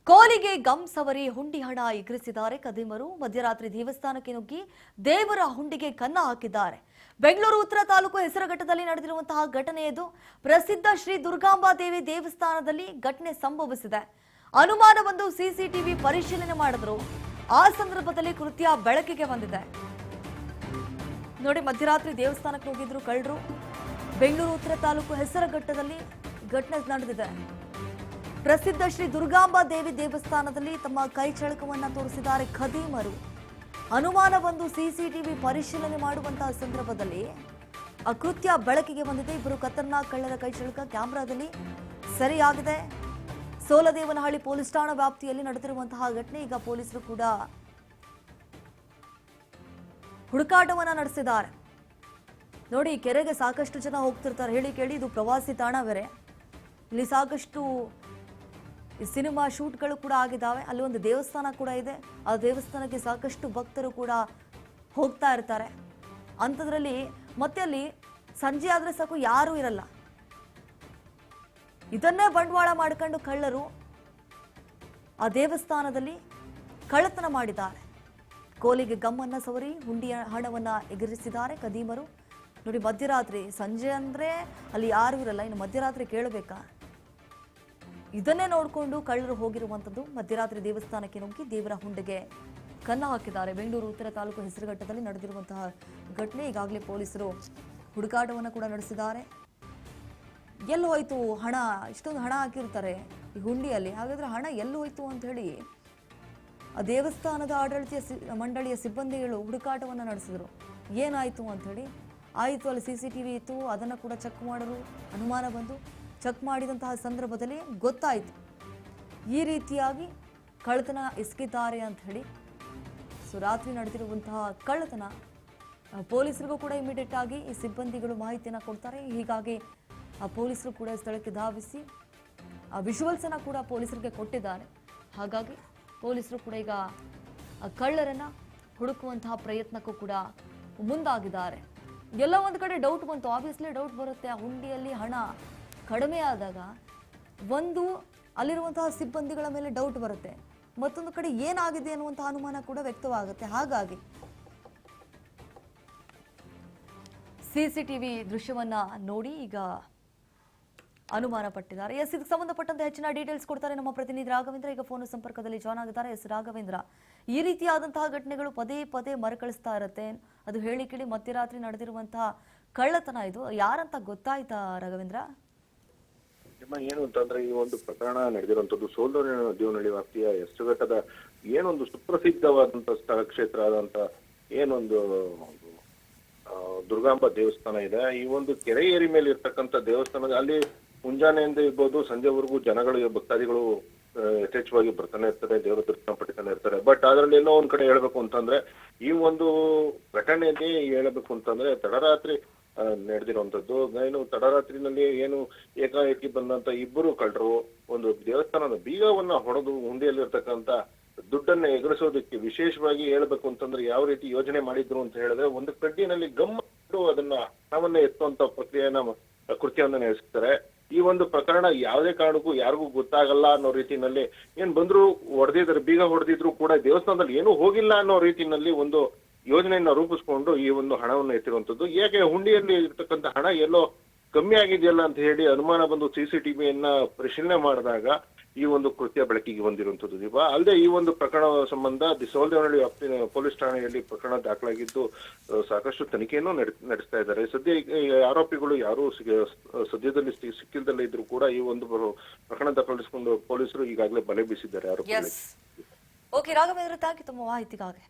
ಕೋಲಿಗೆ gum ಸವರಿ ಹುಂಡಿ ಹಣ ಎಗರಿಸಿದ್ದಾರೆ ಕದಿಮರು. ಮಧ್ಯರಾತ್ರಿ ದೇವಸ್ಥಾನಕ್ಕೆ ನುಗ್ಗಿ ದೇವರ ಹುಂಡಿಗೆ ಕನ್ನ ಹಾಕಿದ್ದಾರೆ. ಬೆಂಗಳೂರು ಉತ್ತರ ತಾಲೂಕು ಹೆಸರಘಟ್ಟದಲ್ಲಿ ನಡೆದಿರುವಂತಹ ಘಟನೆ ಇದು. ಪ್ರಸಿದ್ಧ ಶ್ರೀ ದುರ್ಗಾಂಬಾ ದೇವಿ ದೇವಸ್ಥಾನದಲ್ಲಿ ಘಟನೆ ಸಂಭವಿಸಿದೆ. ಅನುಮಾನ ಬಂದು ಸಿಸಿಟಿವಿ ಪರಿಶೀಲನೆ ಮಾಡಿದ್ರು. ಆ ಸಂದರ್ಭದಲ್ಲಿ ಕೃತ್ಯ ಬೆಳಕಿಗೆ ಬಂದಿದೆ. ನೋಡಿ, ಮಧ್ಯರಾತ್ರಿ ದೇವಸ್ಥಾನಕ್ಕೆ ಹೋಗಿದ್ರು ಕಳ್ಳರು. ಬೆಂಗಳೂರು ಉತ್ತರ ತಾಲೂಕು ಹೆಸರಘಟ್ಟದಲ್ಲಿ ಘಟನೆ ನಡೆದಿದೆ. ಪ್ರಸಿದ್ಧ ಶ್ರೀ ದುರ್ಗಾಂಬಾ ದೇವಿ ದೇವಸ್ಥಾನದಲ್ಲಿ ತಮ್ಮ ಕೈ ಚಳಕವನ್ನ ತೋರಿಸಿದ್ದಾರೆ ಖದೀಮರು. ಅನುಮಾನ ಬಂದು ಸಿಸಿಟಿವಿ ಪರಿಶೀಲನೆ ಮಾಡುವಂತಹ ಸಂದರ್ಭದಲ್ಲಿ ಅಕೃತ್ಯ ಬೆಳಕಿಗೆ ಬಂದಿದೆ. ಇಬ್ಬರು ಖತರ್ನಾಕ್ ಕಳ್ಳರ ಕೈ ಚಳಕ ಕ್ಯಾಮೆರಾದಲ್ಲಿ ಸೆರೆಯಾಗಿದೆ. ಸೋಲದೇವನಹಳ್ಳಿ ಪೊಲೀಸ್ ಠಾಣಾ ವ್ಯಾಪ್ತಿಯಲ್ಲಿ ನಡೆದಿರುವಂತಹ ಘಟನೆ. ಈಗ ಪೊಲೀಸರು ಕೂಡ ಹುಡುಕಾಟವನ್ನ ನಡೆಸಿದ್ದಾರೆ. ನೋಡಿ, ಕೆರೆಗೆ ಸಾಕಷ್ಟು ಜನ ಹೋಗ್ತಿರ್ತಾರೆ. ಹೇಳಿ ಕೇಳಿ, ಇದು ಪ್ರವಾಸಿ ತಾಣ ಬೇರೆ. ಇಲ್ಲಿ ಸಾಕಷ್ಟು ಸಿನಿಮಾ ಶೂಟ್ಗಳು ಕೂಡ ಆಗಿದ್ದಾವೆ. ಅಲ್ಲಿ ಒಂದು ದೇವಸ್ಥಾನ ಕೂಡ ಇದೆ. ಆ ದೇವಸ್ಥಾನಕ್ಕೆ ಸಾಕಷ್ಟು ಭಕ್ತರು ಕೂಡ ಹೋಗ್ತಾ ಇರ್ತಾರೆ. ಅಂಥದ್ರಲ್ಲಿ ಮತ್ತೆ ಅಲ್ಲಿ ಸಂಜೆ ಆದರೆ ಸಾಕು, ಯಾರೂ ಇರಲ್ಲ. ಇದನ್ನೇ ಬಂಡವಾಳ ಮಾಡಿಕೊಂಡು ಕಳ್ಳರು ಆ ದೇವಸ್ಥಾನದಲ್ಲಿ ಕಳ್ಳತನ ಮಾಡಿದ್ದಾರೆ. ಕೋಲಿಗೆ ಗಮ್ಮನ್ನ ಸವರಿ ಹುಂಡಿಯ ಹಣವನ್ನ ಎಗರಿಸಿದ್ದಾರೆ ಕದೀಮರು. ನೋಡಿ, ಮಧ್ಯರಾತ್ರಿ, ಸಂಜೆ ಅಂದ್ರೆ ಅಲ್ಲಿ ಯಾರೂ ಇರಲ್ಲ, ಇನ್ನು ಮಧ್ಯರಾತ್ರಿ ಕೇಳಬೇಕಾ? ಇದನ್ನೇ ನೋಡಿಕೊಂಡು ಕಳ್ಳರು ಹೋಗಿರುವಂಥದ್ದು. ಮಧ್ಯರಾತ್ರಿ ದೇವಸ್ಥಾನಕ್ಕೆ ನುಗ್ಗಿ ದೇವರ ಹುಂಡಿಗೆ ಕನ್ನ ಹಾಕಿದ್ದಾರೆ. ಬೆಂಗಳೂರು ಉತ್ತರ ತಾಲೂಕು ಹೆಸರುಘಟ್ಟದಲ್ಲಿ ನಡೆದಿರುವಂತಹ ಘಟನೆ. ಈಗಾಗಲೇ ಪೊಲೀಸರು ಹುಡುಕಾಟವನ್ನು ಕೂಡ ನಡೆಸಿದ್ದಾರೆ. ಎಲ್ಲಿ ಹೋಯ್ತು ಹಣ? ಇಷ್ಟೊಂದು ಹಣ ಹಾಕಿರ್ತಾರೆ ಈ ಹುಂಡಿಯಲ್ಲಿ, ಹಾಗಾದ್ರೆ ಹಣ ಎಲ್ಲಿ ಹೋಯ್ತು ಅಂತ ಹೇಳಿ ಆ ದೇವಸ್ಥಾನದ ಆಡಳಿತ ಮಂಡಳಿಯ ಸಿಬ್ಬಂದಿಗಳು ಹುಡುಕಾಟವನ್ನು ನಡೆಸಿದ್ರು. ಏನಾಯ್ತು ಅಂತ ಹೇಳಿ. ಆಯಿತು, ಅಲ್ಲಿ CCTV ಇತ್ತು, ಅದನ್ನು ಕೂಡ ಚೆಕ್ ಮಾಡಲು ಅನುಮಾನ ಬಂದು ಚೆಕ್ ಮಾಡಿದಂತಹ ಸಂದರ್ಭದಲ್ಲಿ ಗೊತ್ತಾಯಿತು ಈ ರೀತಿಯಾಗಿ ಕಳ್ಳತನ ಎಸಗಿದ್ದಾರೆ ಅಂತ ಹೇಳಿ. ಸೊ ರಾತ್ರಿ ನಡೆದಿರುವಂತಹ ಕಳ್ಳತನ ಪೊಲೀಸರಿಗೂ ಕೂಡ ಇಮಿಡಿಯೇಟ್ ಆಗಿ ಈ ಸಿಬ್ಬಂದಿಗಳು ಮಾಹಿತಿಯನ್ನು ಕೊಡ್ತಾರೆ. ಹೀಗಾಗಿ ಆ ಪೊಲೀಸರು ಕೂಡ ಸ್ಥಳಕ್ಕೆ ಧಾವಿಸಿ ಆ ವಿಜುವಲ್ಸನ್ನು ಕೂಡ ಪೊಲೀಸರಿಗೆ ಕೊಟ್ಟಿದ್ದಾರೆ. ಹಾಗಾಗಿ ಪೊಲೀಸರು ಕೂಡ ಈಗ ಆ ಕಳ್ಳರನ್ನ ಹುಡುಕುವಂತಹ ಪ್ರಯತ್ನಕ್ಕೂ ಕೂಡ ಮುಂದಾಗಿದ್ದಾರೆ. ಎಲ್ಲ ಒಂದು ಕಡೆ ಡೌಟ್ ಬಂತು. ಆಬ್ವಿಯಸ್ಲಿ ಡೌಟ್ ಬರುತ್ತೆ. ಆ ಹುಂಡಿಯಲ್ಲಿ ಹಣ ಕಡಿಮೆ ಆದಾಗ ಒಂದು ಅಲ್ಲಿರುವಂತಹ ಸಿಬ್ಬಂದಿಗಳ ಮೇಲೆ ಡೌಟ್ ಬರುತ್ತೆ, ಮತ್ತೊಂದು ಕಡೆ ಏನಾಗಿದೆ ಅನ್ನುವಂತಹ ಅನುಮಾನ ಕೂಡ ವ್ಯಕ್ತವಾಗುತ್ತೆ. ಹಾಗಾಗಿ CCTV ದೃಶ್ಯವನ್ನ ನೋಡಿ ಈಗ ಅನುಮಾನ ಪಟ್ಟಿದ್ದಾರೆ. ಎಸ್, ಇದಕ್ಕೆ ಸಂಬಂಧಪಟ್ಟಂತೆ ಹೆಚ್ಚಿನ ಡೀಟೇಲ್ಸ್ ಕೊಡ್ತಾರೆ ನಮ್ಮ ಪ್ರತಿನಿಧಿ ರಾಘವೇಂದ್ರ. ಈಗ ಫೋನ್ ಸಂಪರ್ಕದಲ್ಲಿ ಜಾಯ್ನ್ ಆಗಿದ್ದಾರೆ. ಎಸ್ ರಾಘವೇಂದ್ರ, ಈ ರೀತಿಯಾದಂತಹ ಘಟನೆಗಳು ಪದೇ ಪದೇ ಮರುಕಳಿಸ್ತಾ ಇರುತ್ತೆ. ಅದು ಹೇಳಿ ಕೇಳಿ ಮಧ್ಯರಾತ್ರಿ ನಡೆದಿರುವಂತಹ ಕಳ್ಳತನ ಇದು ಯಾರಂತ ಗೊತ್ತಾಯ್ತಾ ರಾಘವೇಂದ್ರ? ಏನು ಅಂತಂದ್ರೆ, ಈ ಒಂದು ಪ್ರಕರಣ ನಡೆದಿರುವಂತದ್ದು ಸೋಲದೇವನಹಳ್ಳಿ ವ್ಯಾಪ್ತಿಯ ಹೆಸರುಘಟ್ಟದ ಏನೊಂದು ಸುಪ್ರಸಿದ್ಧವಾದಂತ ಸ್ಥಳ ಕ್ಷೇತ್ರ ಆದಂತ ಏನೊಂದು ದುರ್ಗಾಂಬ ದೇವಸ್ಥಾನ ಇದೆ. ಈ ಒಂದು ಕೆರೆ ಏರಿ ಮೇಲೆ ಇರ್ತಕ್ಕಂಥ ದೇವಸ್ಥಾನ ಅಲ್ಲಿ ಮುಂಜಾನೆಯಿಂದ ಇರ್ಬೋದು, ಸಂಜೆವರೆಗೂ ಜನಗಳು, ಭಕ್ತಾದಿಗಳು ಯಥೇಚ್ಛವಾಗಿ ಬರ್ತಾನೆ ಇರ್ತಾರೆ, ದೇವರ ದರ್ಶನ ಪಡಿತಾನೆ ಇರ್ತಾರೆ. ಬಟ್ ಅದ್ರಲ್ಲಿ ಎಲ್ಲೋ ಒಂದ್ ಕಡೆ ಹೇಳ್ಬೇಕು ಅಂತಂದ್ರೆ, ಈ ಒಂದು ಘಟನೆಯಲ್ಲಿ ಹೇಳ್ಬೇಕು ಅಂತಂದ್ರೆ ತಡರಾತ್ರಿ ನಡೆದಿರುವಂತದ್ದು. ಏನು ತಡರಾತ್ರಿನಲ್ಲಿ ಏನು ಏಕಾಏಕಿ ಬಂದಂತ ಇಬ್ಬರು ಕಳ್ಳರು ಒಂದು ದೇವಸ್ಥಾನದ ಬೀಗವನ್ನ ಹೊಡೆದು ಹುಂಡಿಯಲ್ಲಿರ್ತಕ್ಕಂಥ ದುಡ್ಡನ್ನ ಎಗರಿಸೋದಕ್ಕೆ ವಿಶೇಷವಾಗಿ ಹೇಳ್ಬೇಕು ಅಂತಂದ್ರೆ ಯಾವ ರೀತಿ ಯೋಜನೆ ಮಾಡಿದ್ರು ಅಂತ ಹೇಳಿದ್ರೆ, ಒಂದು ಕಡ್ಡಿನಲ್ಲಿ ಗಮ್ಮಟ್ಟು ಅದನ್ನ ಹಣವನ್ನ ಎತ್ತುವಂತ ಕೃತ್ಯವನ್ನ ನಡೆಸ್ತಾರೆ. ಈ ಒಂದು ಪ್ರಕರಣ ಯಾವುದೇ ಕಾರಣಕ್ಕೂ ಯಾರಿಗೂ ಗೊತ್ತಾಗಲ್ಲ ಅನ್ನೋ ರೀತಿನಲ್ಲಿ ಏನ್ ಬಂದ್ರು ಹೊಡೆದಿದ್ರು, ಬೀಗ ಹೊಡೆದಿದ್ರು ಕೂಡ ದೇವಸ್ಥಾನದಲ್ಲಿ ಏನೂ ಹೋಗಿಲ್ಲ ಅನ್ನೋ ರೀತಿನಲ್ಲಿ ಒಂದು ಯೋಜನೆಯನ್ನ ರೂಪಿಸ್ಕೊಂಡು ಈ ಒಂದು ಹಣವನ್ನು ಎತ್ತಿರುವಂತದ್ದು. ಯಾಕೆ ಹುಂಡಿಯಲ್ಲಿ ಇರ್ತಕ್ಕಂಥ ಹಣ ಎಲ್ಲೋ ಕಮ್ಮಿ ಆಗಿದೆಯಲ್ಲ ಅಂತ ಹೇಳಿ ಅನುಮಾನ ಬಂದು CCTVಯನ್ನ ಪರಿಶೀಲನೆ ಮಾಡಿದಾಗ ಈ ಒಂದು ಕೃತ್ಯ ಬೆಳಕಿಗೆ ಬಂದಿರುವಂತದ್ದು ದೀಪ. ಅಲ್ಲದೆ ಈ ಒಂದು ಪ್ರಕರಣ ಸಂಬಂಧ ಸೋಲದೇವನಹಳ್ಳಿ ವ್ಯಾಪ್ತಿಯ ಪೊಲೀಸ್ ಠಾಣೆಯಲ್ಲಿ ಪ್ರಕರಣ ದಾಖಲಾಗಿದ್ದು ಸಾಕಷ್ಟು ತನಿಖೆಯನ್ನು ನಡೆಸ್ತಾ ಇದ್ದಾರೆ. ಸದ್ಯ ಆರೋಪಿಗಳು ಯಾರು ಸದ್ಯದಲ್ಲಿ ಸಿಕ್ಕಿಲ್ದಲ್ಲೇ ಇದ್ರು ಕೂಡ ಈ ಒಂದು ಪ್ರಕರಣ ದಾಖಲಿಸಿಕೊಂಡು ಪೊಲೀಸರು ಈಗಾಗಲೇ ಬಲೆ ಬೀಸಿದ್ದಾರೆ ಆರೋಪಿಗಳಿಗೆ. ಓಕೆ ರಾಘವೇಂದ್ರ, ಥ್ಯಾಂಕ್ ಯು ತಮ್ಮ ಮಾಹಿತಿಗಾಗಿ.